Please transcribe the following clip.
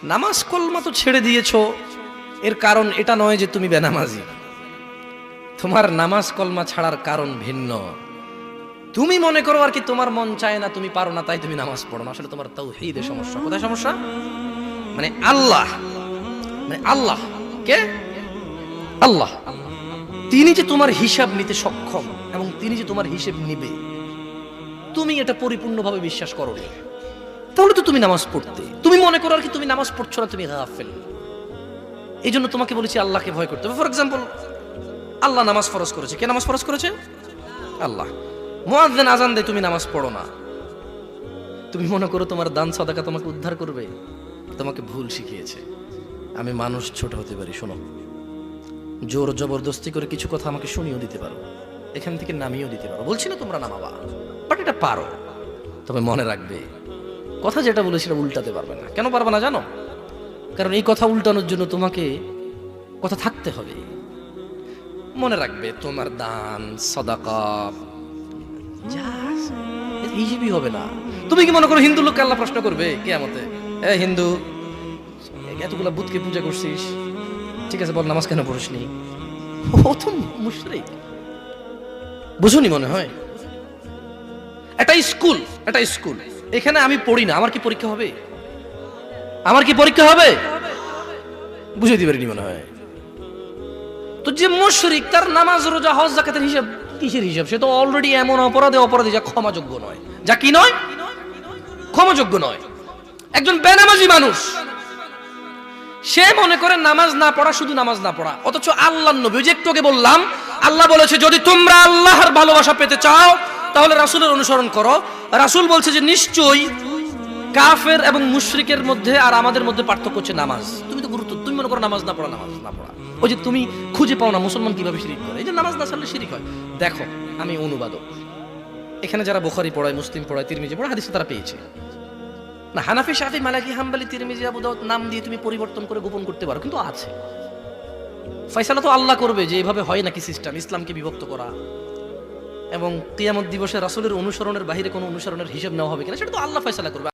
নামাজ কলমা তো ছেড়ে দিয়েছো, এর কারণ এটা নয় যে তুমি বেনামাজি। তোমার নামাজ কলমা ছাড়ার কারণ ভিন্ন। তুমি মনে করো আর কি তোমার মন চায় না, তুমি পারো না, তাই তুমি নামাজ পড়ো না। আসলে তোমার তাওহীদে সমস্যা। কোথায় সমস্যা? মানে আল্লাহ, মানে আল্লাহ কে? আল্লাহ তিনি যে তোমার হিসাব নিতে সক্ষম এবং তিনি যে তোমার হিসেব নিবে, তুমি এটা পরিপূর্ণভাবে বিশ্বাস করো না, তাহলে তো তুমি নামাজ পড়তে। তুমি মনে করো আর কি তুমি নামাজ পড়ছো না, তুমি গাফেল। এই জন্য তোমাকে বলেছি আল্লাহকে ভয় করতে হবে। ফর এক্সাম্পল, আল্লাহ নামাজ ফরজ করেছে। কে নামাজ ফরজ করেছে? আল্লাহ। মুয়াজ্জিন আজান দেয়, তুমি নামাজ পড়ো না। তুমি মনে করো তোমার দান সাদাকা তোমাকে উদ্ধার করবে? তোমাকে ভুল শিখিয়েছে। আমি মানুষ, ছোট হতে পারি, শোনো, জোর জবরদস্তি করে কিছু কথা আমাকে শুনিয়েও দিতে পারো, এখান থেকে নামিয়েও দিতে পারো। বলছি না তোমরা নামাবা, বাট এটা পারো। তবে মনে রাখবে, কথা যেটা বলেছিল উল্টাতে পারবে না। কেন পারবে না জানো? কারণ এই কথা উল্টানোর জন্য তোমাকে কথা থাকতে হবে। মনে রাখবে, তোমার দান সাদাকা হিসেবই হবে না। তুমি কি মনে করো হিন্দু লোককে আল্লাহ প্রশ্ন করবে কিয়ামতে, এ হিন্দু, এতগুলা বুতকে পূজা করছিস, ঠিক আছে বল নামাজ কেন পড়িসনি? ও তো মুশরিক। বুঝুনি মনে হয়? এটা স্কুল, এটা স্কুল, এখানে আমি পড়ি না, আমার কি পরীক্ষা হবে? আমার কি পরীক্ষা হবে? বুঝাইতে পারিনি মনে হয়। তো যে মুশরিক, তার নামাজ রোজা হজ যাকাতের হিসাব কিসের হিসাব? সে তো অলরেডি এমন অপরাধী যা ক্ষমাযোগ্য নয়। যা কি নয়? ক্ষমাযোগ্য নয়। একজন বেনামাজি মানুষ, সে মনে করে নামাজ না পড়া শুধু নামাজ না পড়া, অথচ আল্লাহর নবী, যে একটু আগে বললাম, আল্লাহ বলেছে যদি তোমরা আল্লাহর ভালোবাসা পেতে চাও তাহলে রাসূলের অনুসরণ করো। রাসূল বলছে যে নিশ্চয়ই কাফের এবং মুশরিকের মধ্যে আর আমাদের মধ্যে পার্থক্য হচ্ছে নামাজ। তুমি তো গুরুত্ব, তুমি মনে করো নামাজ না পড়া, নামাজ না পড়া। ওই যে তুমি খুঁজে পাও না মুসলমান কিভাবে শিরিক করে, এই যে নামাজ না ছাড়লে শিরিক হয়। দেখো, আমি অনুবাদক, এখানে যারা বুখারী পড়ায়, মুসলিম পড়ায়, তিরমিজি পড়ায়, হাদিস তারা পেয়েছে না। হানাফি, শাফি, মালিকি, হাম্বলি, তিরমিজি, আবু দাউদ নাম দিয়ে তুমি পরিবর্তন করে গোপন করতে পারো, কিন্তু আছে। ফয়সালা তো আল্লাহ করবে যে এভাবে হয় নাকি সিস্টেম, ইসলামকে বিভক্ত করা এবং কিয়ামত দিবসে রাসূলের অনুসরণের বাইরে কোনো অনুসরণের হিসাব নেওয়া হবে কিনা, সেটা তো আল্লাহ ফয়সালা করবে।